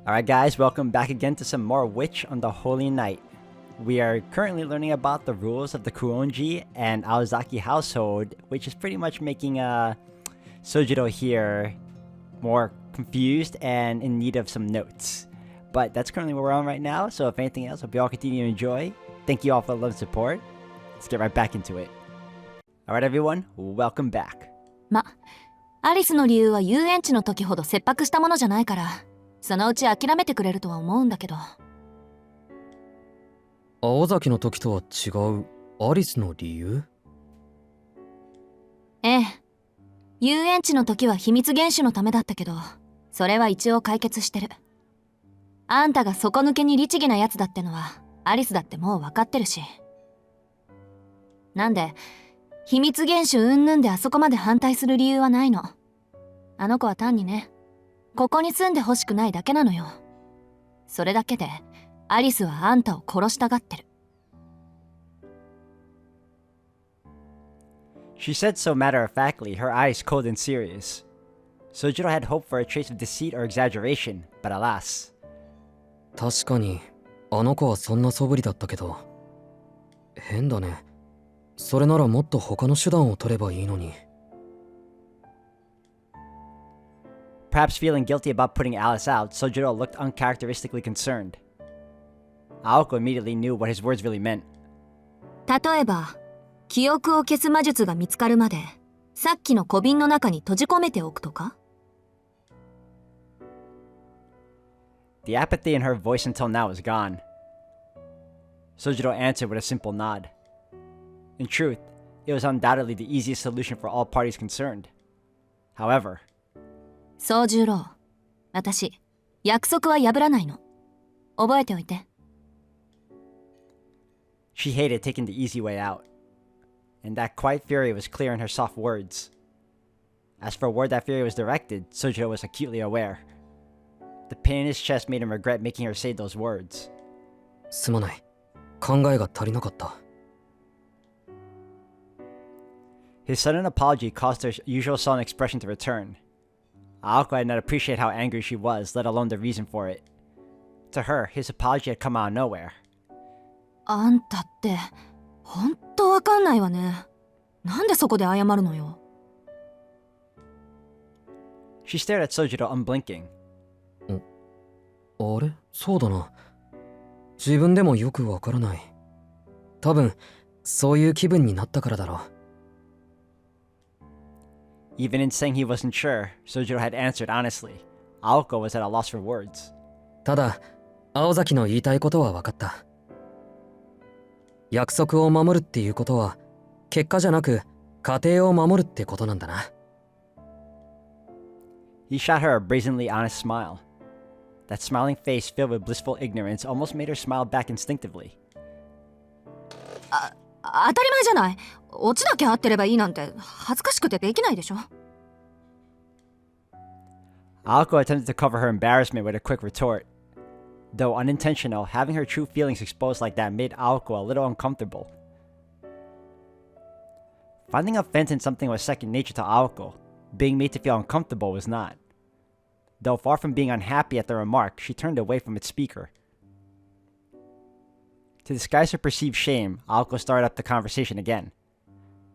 Alright guys, welcome back again to some more Witch on the Holy Night. We are currently learning about the rules of the Kuonji and Aozaki household, which is pretty much making Sojiro here more confused and in need of some notes. But that's currently where we're on right now, so if anything else, hope you all continue to enjoy. Thank you all for the love and support. Let's get right back into it. Alright everyone, welcome back. アリスの理由は遊園地の時ほど切迫したものじゃないから、そのうち諦めてくれるとは思うんだけど。青崎の時とは違うアリスの理由？ええ。遊園地の時は秘密厳守のためだったけど、それは一応解決してる。あんたが底抜けに律儀なやつだってのは、アリスだってもう分かってるし。なんで、秘密厳守云々であそこまで反対する理由はないの。あの子は単にね、ここに住んでほしくないだけなのよ。それだけで、アリスはあんたを殺したがってる。She said so matter-of-factly, her eyes cold and serious. Sojiro had hoped for a trace of deceit or exaggeration, but alas. 確かに、あの子はそんな素振りだったけど。変だね。それならもっと他の手段を取ればいいのに。Perhaps feeling guilty about putting Alice out, Sojiro looked uncharacteristically concerned. Aoko immediately knew what his words really meant. 例えば、記憶を消す魔術が見つかるまで、さっきの小瓶の中に閉じ込めておくとか？ The apathy in her voice until now was gone. Sojiro answered with a simple nod. In truth, it was undoubtedly the easiest solution for all parties concerned. However, 宗十郎、私、約束は破らないの。覚えておいて。she hated taking the easy way out, and that quiet fury was clear in her soft words. As for where that fury was directed, Sojiro was acutely aware. The pain in his chest made him regret making her say those words. すまない。考えが足りなかった。His sudden apology caused her usual sullen expression to return. Aoko had not appreciated how angry she was, let alone the reason for it. To her, his apology had come out of nowhere. あんたって、ほんとわかんないわね。なんでそこで謝るのよ。She stared at Sojiro unblinking. あれ？そうだな。自分でもよくわからない。多分、そういう気分になったからだろう。Even in saying he wasn't sure, Sojiro had answered honestly. Aoko was at a loss for words. ただ、青崎の言いたいことは分かった。約束を守るっていうことは、結果じゃなく、家庭を守るってことなんだな。He shot her a brazenly honest smile. That smiling face filled with blissful ignorance almost made her smile back instinctively. 当たり前じゃない。オチだけ合ってればいいなんて恥ずかしくてできないでしょ。Aoko attempted to cover her embarrassment with a quick retort. Though unintentional, having her true feelings exposed like that made Aoko a little uncomfortable. Finding offense in something was second nature to Aoko. Being made to feel uncomfortable was not. Though far from being unhappy at the remark, she turned away from its speaker. To disguise her perceived shame, Aoko started up the conversation again.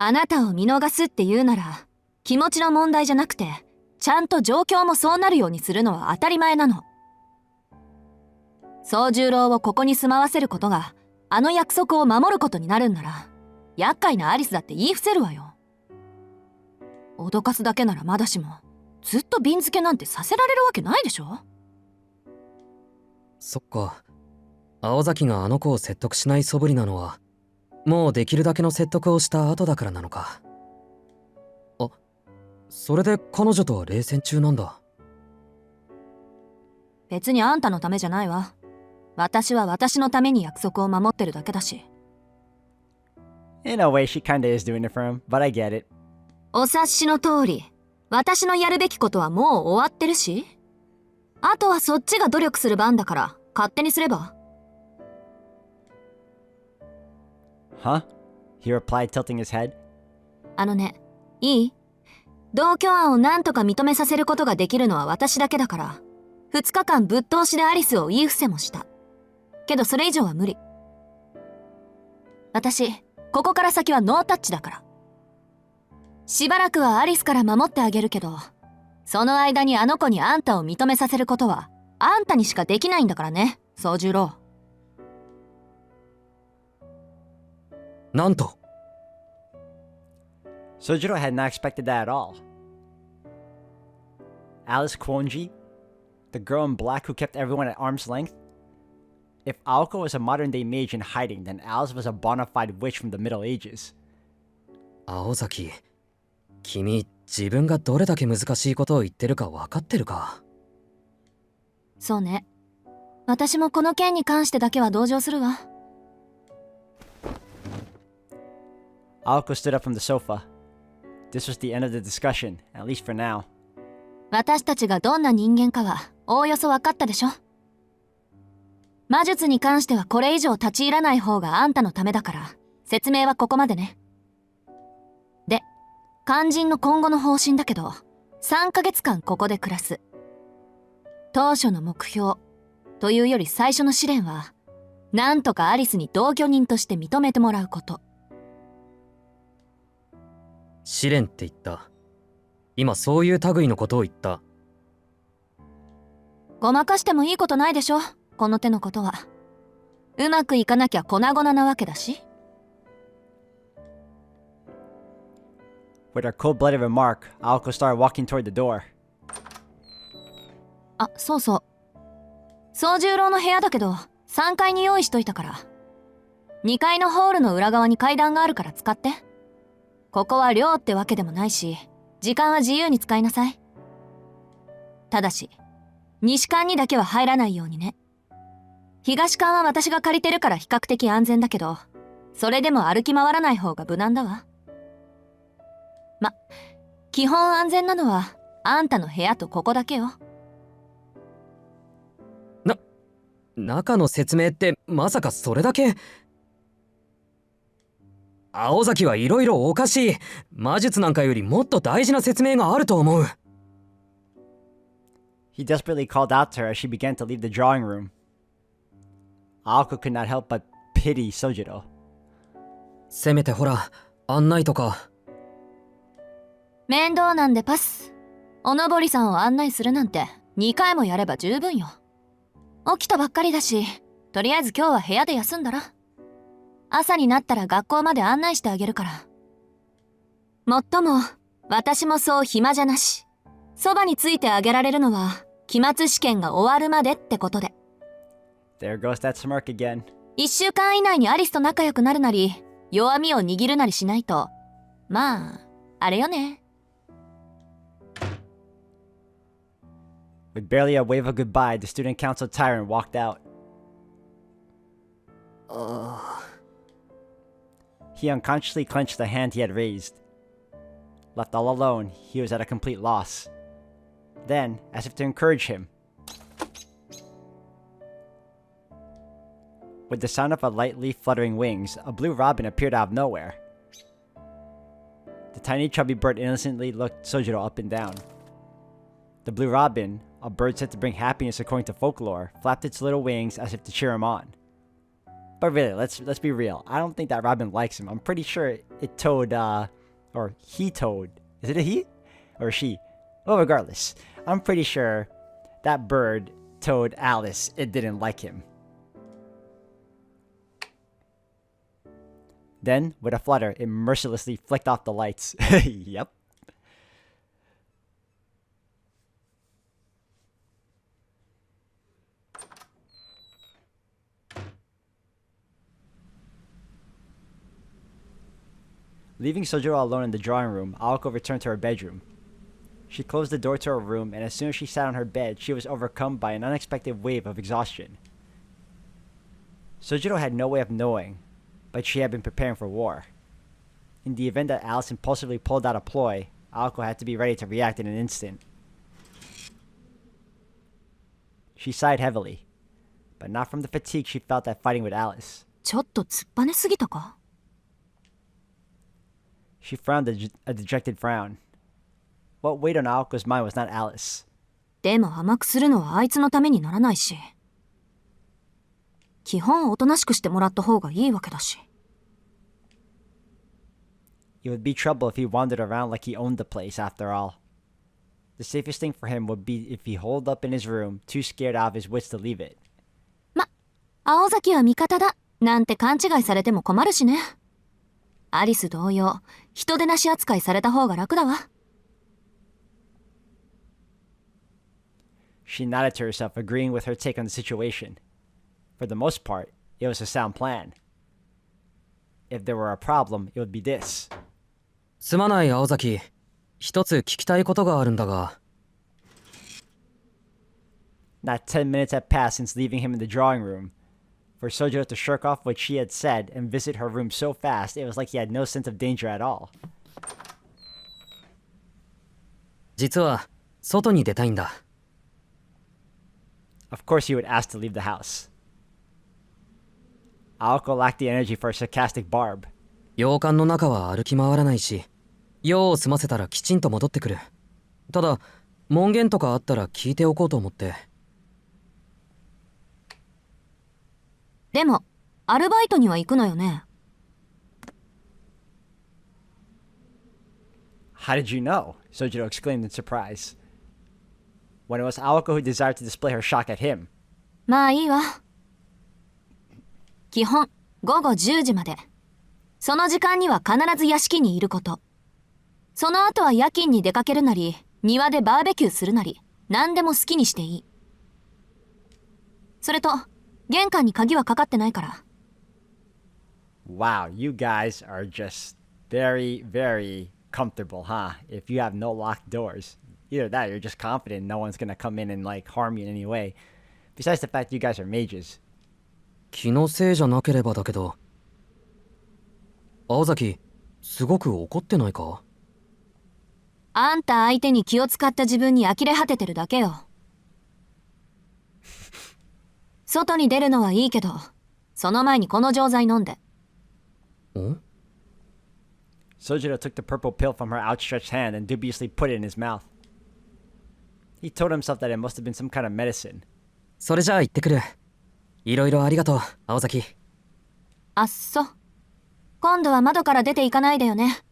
あなたを見逃すって言うなら、気持ちの問題じゃなくて、ちゃんと状況もそうなるようにするのは当たり前なの。宗十郎をここに住まわせることが、あの約束を守ることになるんなら、厄介なアリスだって言い伏せるわよ。脅かすだけならまだしも、ずっと瓶付けなんてさせられるわけないでしょ。そっか。青崎があの子を説得しない素振りなのは、もうできるだけの説得をした後だからなのか。あ、それで彼女とは冷戦中なんだ。別にあんたのためじゃないわ。私は私のために約束を守ってるだけだし。In a way, she kinda is doing it for him, but I get it. お察しの通り、私のやるべきことはもう終わってるし。あとはそっちが努力する番だから、勝手にすれば。Huh? He replied, tilting his head. あのね、いい？同居案を何とか認めさせることができるのは私だけだから、2日間ぶっ通しでアリスを言い伏せもした。けどそれ以上は無理。私、ここから先はノータッチだから。しばらくはアリスから守ってあげるけど、その間にあの子にあんたを認めさせることは、あんたにしかできないんだからね、宗十郎。なんと。Sojiro had not expected that at all. Alice Kwonji, the girl in black who kept everyone at arm's length? If Aoko was a modern-day mage in hiding, then Alice was a bona fide witch from the Middle Ages. 青崎、君、自分がどれだけ難しいことを言ってるか分かってるか？そうね。私もこの件に関してだけは同情するわ。Aoko stood up from the sofa. This was the end of the discussion, at least for now. 私たちがどんな人間かはおおよそ分かったでしょ。魔術に関してはこれ以上立ち入らない方があんたのためだから、説明はここまでね。で、肝心の今後の方針だけど、3ヶ月間ここで暮らす。当初の目標というより最初の試練は、なんとかアリスに同居人として認めてもらうこと。試練って言った。今そういう類のことを言った。ごまかしてもいいことないでしょ、この手のことは。うまくいかなきゃ粉々なわけだし。With her cold-blooded remark, Aoko started walking toward the door. あ、そうそう。宗十郎の部屋だけど、3階に用意しといたから。2階のホールの裏側に階段があるから使って。ここは寮ってわけでもないし、時間は自由に使いなさい。ただし、西館にだけは入らないようにね。東館は私が借りてるから比較的安全だけど、それでも歩き回らない方が無難だわ。基本安全なのは、あんたの部屋とここだけよ。中の説明ってまさかそれだけ？青崎はいろいろおかしい。魔術なんかよりもっと大事な説明があると思う。He desperately called out to her as she began to leave the drawing room. Aoko could not help but pity Sojiro. せめてほら、案内とか。面倒なんでパス。おのぼりさんを案内するなんて2回もやれば十分よ。起きたばっかりだし、とりあえず今日は部屋で休んだら。朝になったら学校まで案内してあげるから。もっとも、私もそう暇じゃなし。そばについてあげられるのは、期末試験が終わるまでってことで。There goes that smirk again. 1週間以内にアリスと仲良くなるなり、弱みを握るなりしないと、まあ、あれよね。With barely a wave of goodbye, the student council tyrant walked out. He unconsciously clenched the hand he had raised. Left all alone, he was at a complete loss. Then, as if to encourage him, with the sound of a lightly fluttering wings, a blue robin appeared out of nowhere. The tiny chubby bird innocently looked Sojiro up and down. The blue robin, a bird said to bring happiness according to folklore, flapped its little wings as if to cheer him on. But really, let's be real. I don't think that robin likes him. I'm pretty sure it told, or he told. Is it a he? Or she? Well, regardless, I'm pretty sure that bird told Alice it didn't like him. Then, with a flutter, it mercilessly flicked off the lights. Yep. Leaving Sojiro alone in the drawing room, Aoko returned to her bedroom. She closed the door to her room, and as soon as she sat on her bed, she was overcome by an unexpected wave of exhaustion. Sojiro had no way of knowing, but she had been preparing for war. In the event that Alice impulsively pulled out a ploy, Aoko had to be ready to react in an instant. She sighed heavily, but not from the fatigue she felt at fighting with Alice. ちょっと突っぱねすぎたか? She frowned a dejected frown. What weighed on Aoko's mind was not Alice. でも甘くするのはあいつのためにならないし。基本おとなしくしてもらった方がいいわけだし。It would be trouble if he wandered around like he owned the place after all. The safest thing for him would be if he holed up in his room, too scared out of his wits to leave it. 青崎は味方だなんて勘違いされても困るしね。アリス同様、人手なし扱いされた方が楽だわ。She nodded to herself, agreeing with her take on the situation. For the most part, it was a sound plan. If there were a problem, it would be this. すまない青崎、一つ聞きたいことがあるんだが。Not 10 minutes had passed since leaving him in the drawing room. For Sojiro to shirk off what she had said and visit her room so fast, it was like he had no sense of danger at all. 実は外に出たいんだ。Of course he would ask to leave the house. Aoko lacked the energy for a sarcastic barb. 洋館の中は歩き回らないし、用を済ませたらきちんと戻ってくる。ただ、門限とかあったら聞いておこうと思って。でも、アルバイトには行くのよね。How did you know? Sojiro exclaimed in surprise. When it was Aoko who desired to display her shock at him. まあいいわ。基本、午後10時まで。その時間には必ず屋敷にいること。その後は夜勤に出かけるなり、庭でバーベキューするなり、何でも好きにしていい。それと、玄関に鍵はかかってないから。Wow, you guys are just very, very comfortable, huh? If you have no locked doors. Either that or you're just confident no one's gonna come in and like harm you in any way. Besides the fact you guys are mages. 気のせいじゃなければだけど。青崎、すごく怒ってないか？あんた相手に気を使った自分に呆れ果ててるだけよ。外に出るのはいいけど、その前にこの錠剤飲んで。ん？ Sojiro took the purple pill from her outstretched hand and dubiously put it in his mouth. He told himself that it must have been some kind of medicine. それじゃあ行ってくる。いろいろありがとう、青崎。あっそ。今度は窓から出ていかないでよね。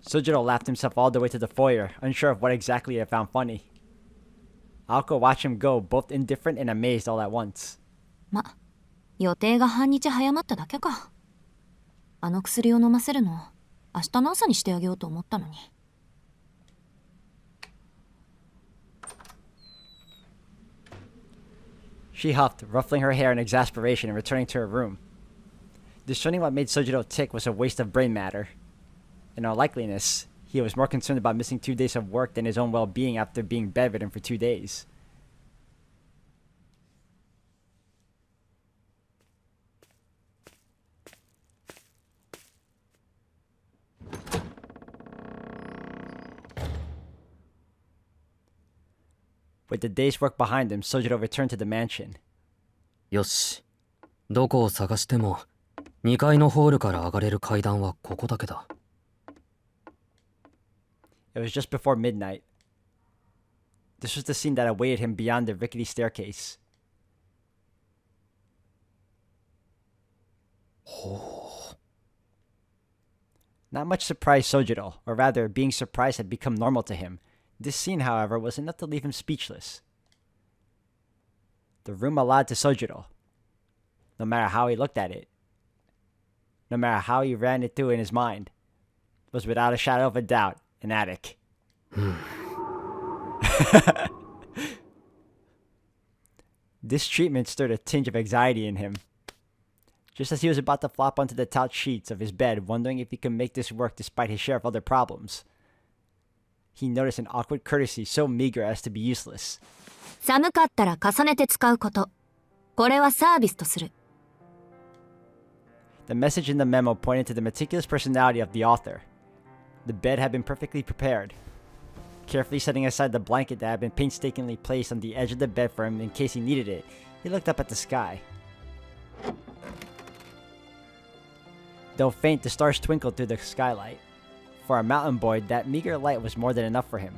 Sojiro laughed himself all the way to the foyer, unsure of what exactly he had found funny. Aoko watched him go, both indifferent and amazed all at once. ま、予定が半日早まっただけか。あの薬を飲ませるの、明日の朝にしてあげようと思ったのに。She huffed, ruffling her hair in exasperation and returning to her room. Discerning what made Sojiro tick was a waste of brain matter. In all likeliness, he was more concerned about missing 2 days of work than his own well-being after being bedridden for 2 days. With the day's work behind him, Sojiro returned to the mansion. よし。どこを探しても、2階のホールから上がれる階段はここだけだ。It was just before midnight. This was the scene that awaited him beyond the rickety staircase. Not much surprised Sojiro, or rather, being surprised had become normal to him. This scene, however, was enough to leave him speechless. The room allotted to Sojiro, no matter how he looked at it, no matter how he ran it through in his mind, was without a shadow of a doubt an attic. This treatment stirred a tinge of anxiety in him. Just as he was about to flop onto the taut sheets of his bed, wondering if he could make this work despite his share of other problems, he noticed an awkward courtesy so meager as to be useless. 寒かったら重ねて使うこと。これはサービスとする。The message in the memo pointed to the meticulous personality of the author. The bed had been perfectly prepared. Carefully setting aside the blanket that had been painstakingly placed on the edge of the bed for him in case he needed it, he looked up at the sky. Though faint, the stars twinkled through the skylight. For a mountain boy, that meager light was more than enough for him.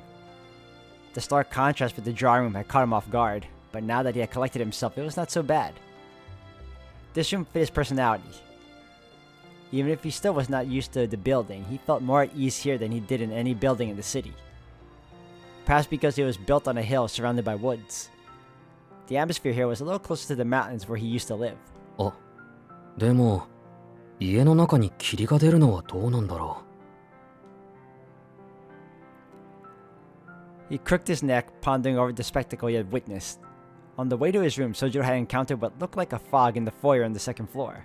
The stark contrast with the drawing room had caught him off guard, but now that he had collected himself, it was not so bad. This room fit his personality. Even if he still was not used to the building, he felt more at ease here than he did in any building in the city. Perhaps because it was built on a hill surrounded by woods. The atmosphere here was a little closer to the mountains where he used to live. あ、でも家の中に霧が出るのはどうなんだろ He crooked his neck, pondering over the spectacle he had witnessed. On the way to his room, Sojiro had encountered what looked like a fog in the foyer on the second floor.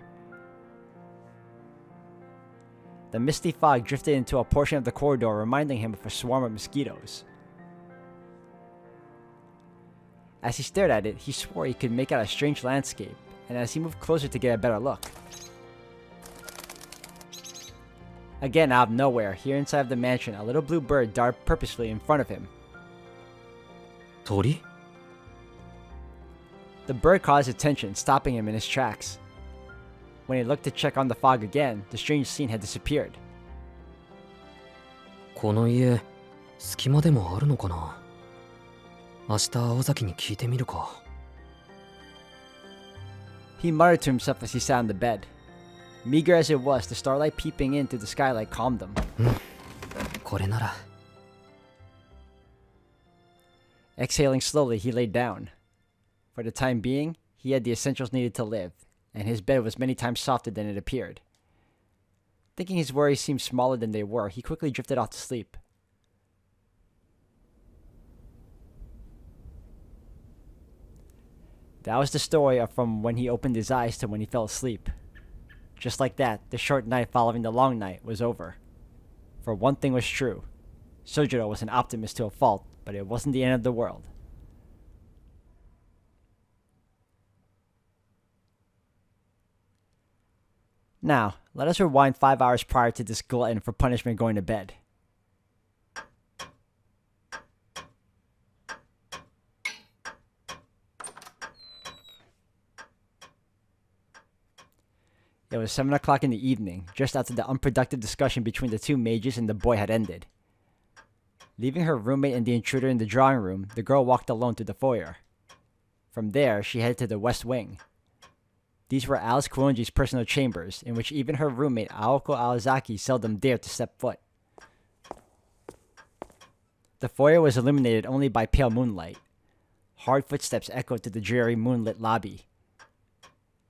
The misty fog drifted into a portion of the corridor, reminding him of a swarm of mosquitoes. As he stared at it, he swore he could make out a strange landscape, and as he moved closer to get a better look. Again, out of nowhere, here inside of the mansion, a little blue bird darted purposefully in front of him. う。鳥？ The bird caught his attention, stopping him in his tracks. When he looked to check on the fog again, the strange scene had disappeared. この家隙間でもあるのかな。明日青崎に聞いてみるか。 He muttered to himself as he sat on the bed. Meager as it was, the starlight peeping in through the skylight calmed him. これなら。 Exhaling slowly, he lay down. For the time being, he had the essentials needed to live, and his bed was many times softer than it appeared. Thinking his worries seemed smaller than they were, he quickly drifted off to sleep. That was the story of from when he opened his eyes to when he fell asleep. Just like that, the short night following the long night was over. For one thing was true. Sojiro was an optimist to a fault, but it wasn't the end of the world. Now, let us rewind 5 hours prior to this glutton for punishment going to bed. It was 7 o'clock in the evening, just after the unproductive discussion between the two mages and the boy had ended. Leaving her roommate and the intruder in the drawing room, the girl walked alone to the foyer. From there, she headed to the west wing. These were Alice Kuonji's personal chambers, in which even her roommate Aoko Aozaki seldom dared to step foot. The foyer was illuminated only by pale moonlight. Hard footsteps echoed to the dreary moonlit lobby.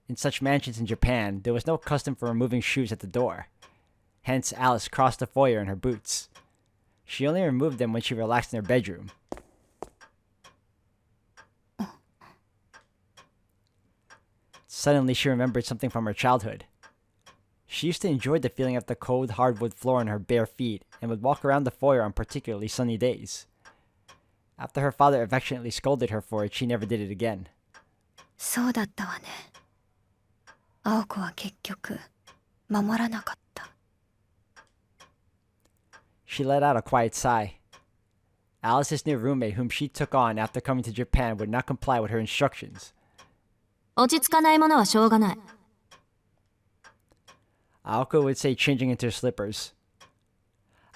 In such mansions in Japan, there was no custom for removing shoes at the door. Hence, Alice crossed the foyer in her boots. She only removed them when she relaxed in her bedroom. Suddenly, she remembered something from her childhood. She used to enjoy the feeling of the cold hardwood floor on her bare feet and would walk around the foyer on particularly sunny days. After her father affectionately scolded her for it, she never did it again. そうだったわね。青子は結局守らなかった。 She let out a quiet sigh. Alice's new roommate, whom she took on after coming to Japan, would not comply with her instructions. 落ち着かないものはしょうがない。 Aoko would say, changing into her slippers.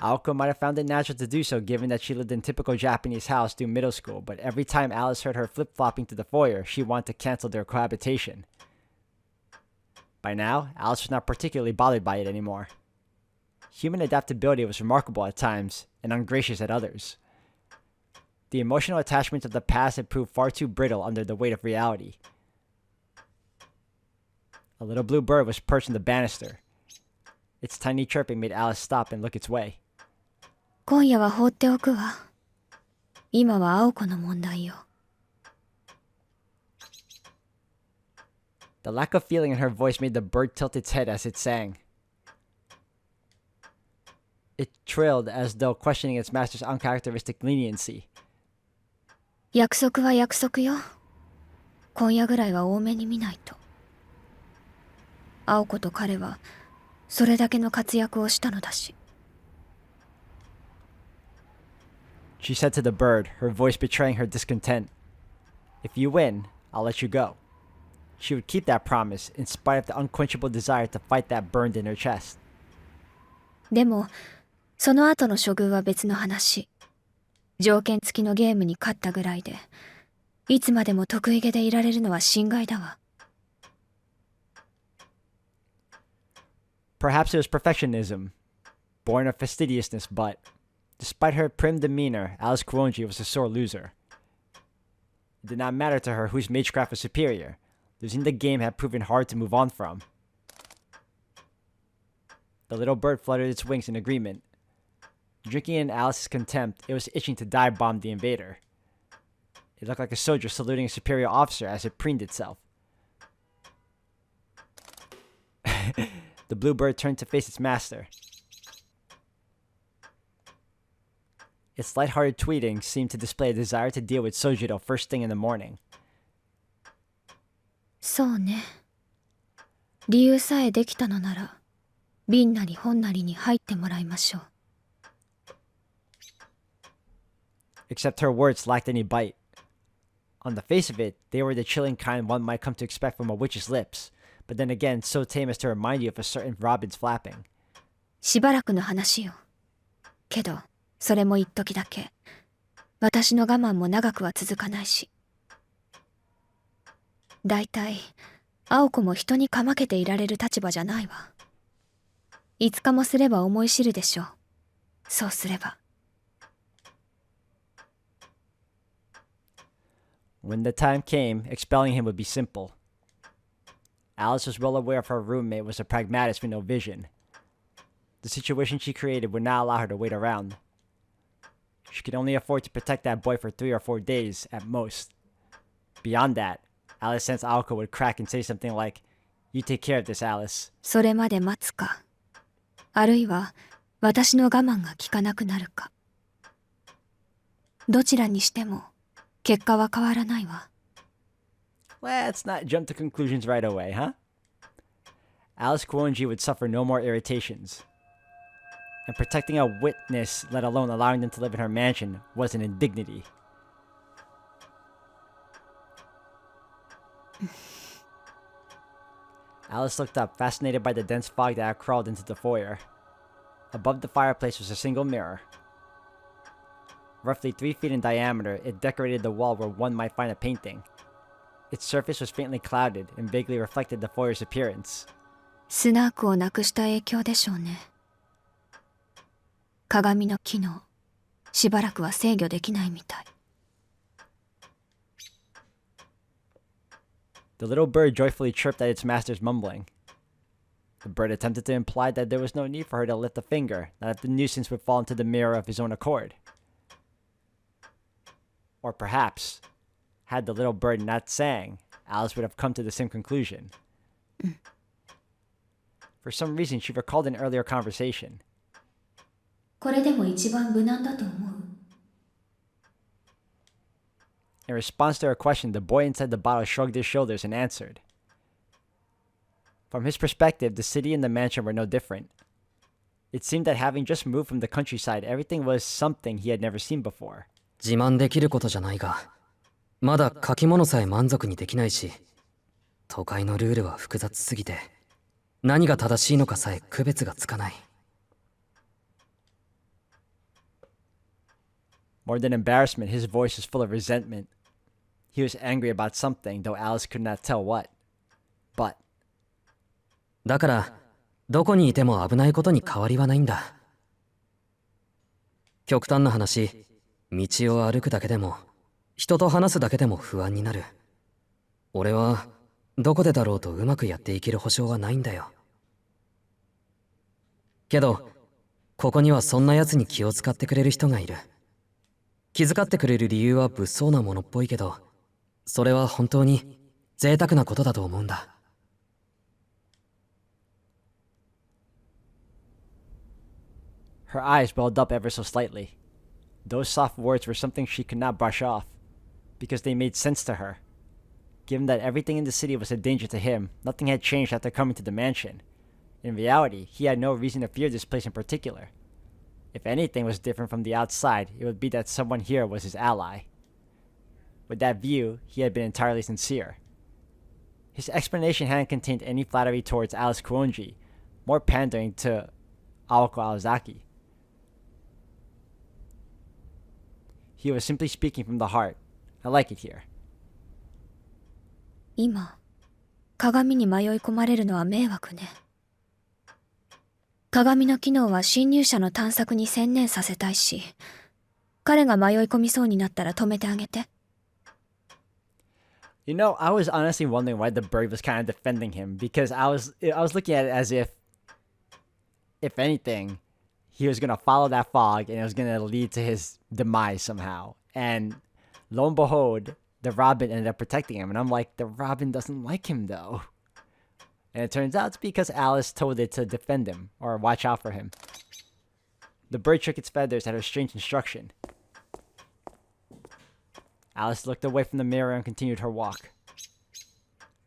Aoko might have found it natural to do so given that she lived in typical Japanese house through middle school, but every time Alice heard her flip-flopping to the foyer, she wanted to cancel their cohabitation. By now, Alice was not particularly bothered by it anymore. Human adaptability was remarkable at times, and ungracious at others. The emotional attachments of the past had proved far too brittle under the weight of reality. A little blue bird was perched on the banister. Its tiny chirping made Alice stop and look its way. 今夜は放っておくわ。今は青子の問題よ。 The lack of feeling in her voice made the bird tilt its head as it sang. It trilled as though questioning its master's uncharacteristic leniency. 約束は約束よ。今夜ぐらいは多めに見ないと。青子と彼はそれだけの活躍をしたのだし。 She said to the bird, her voice betraying her discontent. If you win, I'll let you go. She would keep that promise in spite of the unquenchable desire to fight that burned in her chest. でもその後の処遇は別の話。条件付きのゲームに勝ったぐらいで、いつまでも得意げでいられるのは心外だわ。Perhaps it was perfectionism, born of fastidiousness, but despite her prim demeanor, Alice Kuonji was a sore loser. It did not matter to her whose magecraft was superior. Losing the game had proven hard to move on from. The little bird fluttered its wings in agreement. Drinking in Alice's contempt, it was itching to dive bomb the invader. It looked like a soldier saluting a superior officer as it preened itself. The blue bird turned to face its master. Its light-hearted tweeting seemed to display a desire to deal with Sojiro first thing in the morning. そうね。理由さえできたのなら、瓶なり本なりに入ってもらいましょう。Except her words lacked any bite. On the face of it, they were the chilling kind one might come to expect from a witch's lips, but then again so tame as to remind you of a certain robin's flapping. しばらくの話よ。けど、それも一時だけ。私の我慢も長くは続かないし。だいたい、青子も人にかまけていられる立場じゃないわ。5日もすれば思い知るでしょう。そうすれば。When the time came, expelling him would be simple. Alice was well aware of her roommate was a pragmatist with no vision. The situation she created would not allow her to wait around. She could only afford to protect that boy for 3 or 4 days at most. Beyond that, Alice sensed Aoko would crack and say something like, "You take care of this, Alice." それまで待つか。あるいは、私の我慢が効かなくなるか。どちらにしても、結果は変わらないわ。Let's not jump to conclusions right away, huh? Alice Kuonji would suffer no more irritations. And protecting a witness, let alone allowing them to live in her mansion, was an indignity. Alice looked up, fascinated by the dense fog that had crawled into the foyer. Above the fireplace was a single mirror. Roughly 3 feet in diameter, it decorated the wall where one might find a painting. Its surface was faintly clouded and vaguely reflected the foyer's appearance. スナークをなくした影響でしょうね。鏡の機能、しばらくは制御できないみたい。The little bird joyfully chirped at its master's mumbling. The bird attempted to imply that there was no need for her to lift a finger, that the nuisance would fall into the mirror of his own accord. Or perhaps, had the little bird not sang, Alice would have come to the same conclusion. For some reason, she recalled an earlier conversation. これでも一番無難だと思う。In response to her question, the boy inside the bottle shrugged his shoulders and answered. From his perspective, the city and the mansion were no different. It seemed that having just moved from the countryside, everything was something he had never seen before. 自慢できることじゃないが、まだ書き物さえ満足にできないし、都会のルールは複雑すぎて、何が正しいのかさえ区別がつかない。More than embarrassment, his voice was full of resentment. He was angry about something, though Alice could not tell what. But だから、どこにいても危ないことに変わりはないんだ。極端な話、道を歩くだけでも、人と話すだけでも不安になる。俺は、どこでだろうとうまくやっていける保証はないんだよ。けど、ここにはそんな奴に気を使ってくれる人がいる。気遣ってくれる理由は物騒なものっぽいけど、それは本当に贅沢なことだと思うんだ。her eyes welled up ever so slightly. Those soft words were something she could not brush off, because they made sense to her. Given that everything in the city was a danger to him, nothing had changed after coming to the mansion. In reality, he had no reason to fear this place in particular. If anything was different from the outside, it would be that someone here was his ally. With that view, he had been entirely sincere. His explanation hadn't contained any flattery towards Alice Kuonji, more pandering to Aoko Aozaki. He was simply speaking from the heart. I like it here. 今、鏡に迷い込まれるのは迷惑ね。鏡の機能は侵入者の探索に専念させたいし、彼が迷い込みそうになったら止めてあげて。You know, I was honestly wondering why the bird was kind of defending him, because I was looking at it as if anything, he was gonna follow that fog and it was gonna lead to his demise somehow. And lo and behold, the robin ended up protecting him, and I'm like, the robin doesn't like him though. And it turns out it's because Alice told it to defend him or watch out for him. The bird shook its feathers at her strange instruction. Alice looked away from the mirror and continued her walk.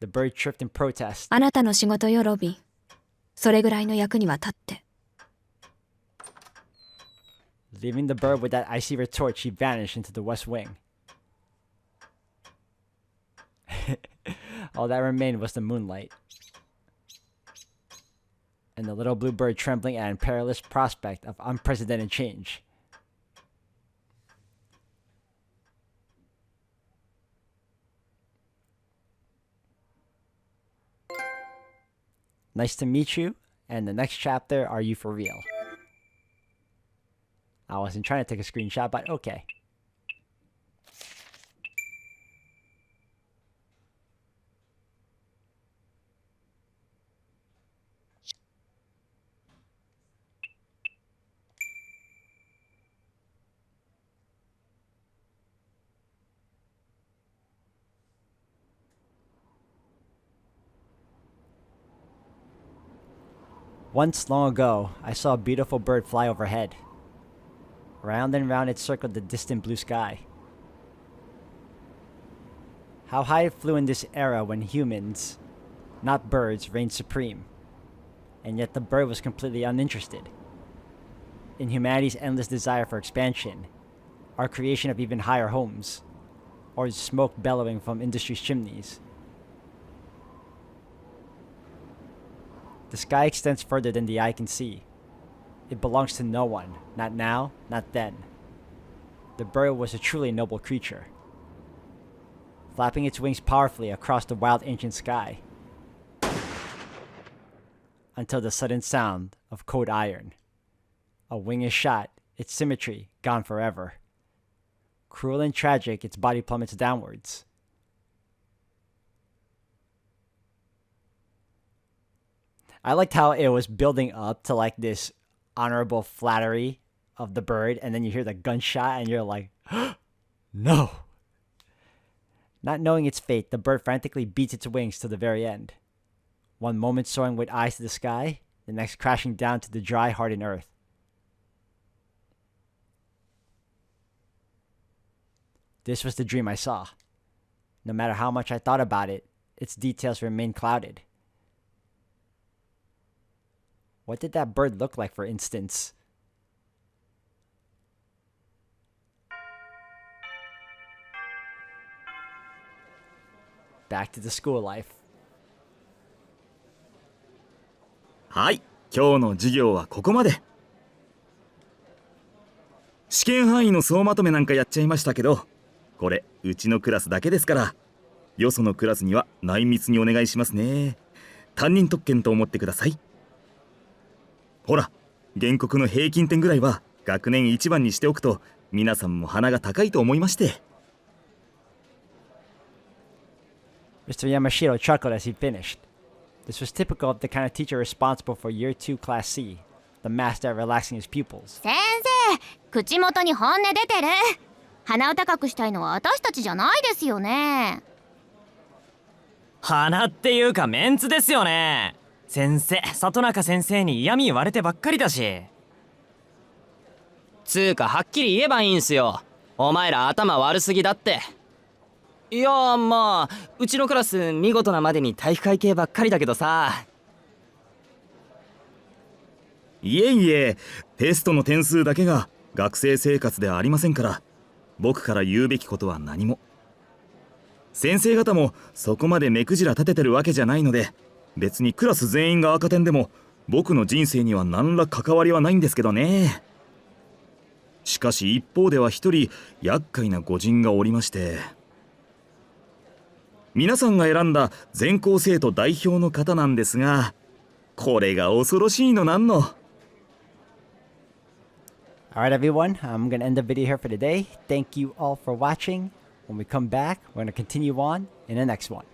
The bird chirped in protest. あなたの仕事よ、ロビン。それぐらいの役には立って。Leaving the bird with that icy retort, she vanished into the west wing. All that remained was the moonlight. And the little blue bird trembling at an perilous prospect of unprecedented change. Nice to meet you, and the next chapter, are you for real? I wasn't trying to take a screenshot, but okay. Once long ago, I saw a beautiful bird fly overhead. Round and round it circled the distant blue sky. How high it flew in this era when humans, not birds, reigned supreme. And yet the bird was completely uninterested in humanity's endless desire for expansion, our creation of even higher homes, or smoke bellowing from industry's chimneys. The sky extends further than the eye can see. It belongs to no one, not now, not then. The bird was a truly noble creature, flapping its wings powerfully across the wild ancient sky, until the sudden sound of cold iron. A wing is shot, its symmetry gone forever. Cruel and tragic, its body plummets downwards. I liked how it was building up to like this honorable flattery of the bird, and then you hear the gunshot and you're like, no. Not knowing its fate, the bird frantically beats its wings to the very end. One moment soaring with eyes to the sky, the next crashing down to the dry, hardened earth. This was the dream I saw. No matter how much I thought about it, its details remained clouded. What did that bird look like, for instance? Back to the school life. はい、今日の授業はここまで。試験範囲の総まとめなんかやっちゃいましたけど、これうちのクラスだけですから、よそのクラスには内密にお願いしますね。担任特権と思ってください。ほら、原告の平均点ぐらいは学年一番にしておくと皆さんも鼻が高いと思いまして。Mr. Yamashiro chuckled as he finished. This was typical of the kind of teacher responsible for Year 2 Class C, the master at relaxing his pupils. 先生、口元に本音出てる。鼻を高くしたいのは私たちじゃないですよね。鼻っていうかメンツですよね。先生、里中先生に嫌味言われてばっかりだし。つーかはっきり言えばいいんすよ。お前ら頭悪すぎだって。いやまあうちのクラス見事なまでに体育会系ばっかりだけどさ。いえいえ、テストの点数だけが学生生活ではありませんから、僕から言うべきことは何も。先生方もそこまで目くじら立ててるわけじゃないので、別にクラス全員が赤点でも僕の人生には何ら関わりはないんですけどね。しかし一方では一人厄介な御仁がおりまして、皆さんが選んだ全校生徒代表の方なんですが、これが恐ろしいのなんの。Alright, everyone, I'm gonna end the video here for today. Thank you all for watching. When we come back, we're gonna continue on in the next one.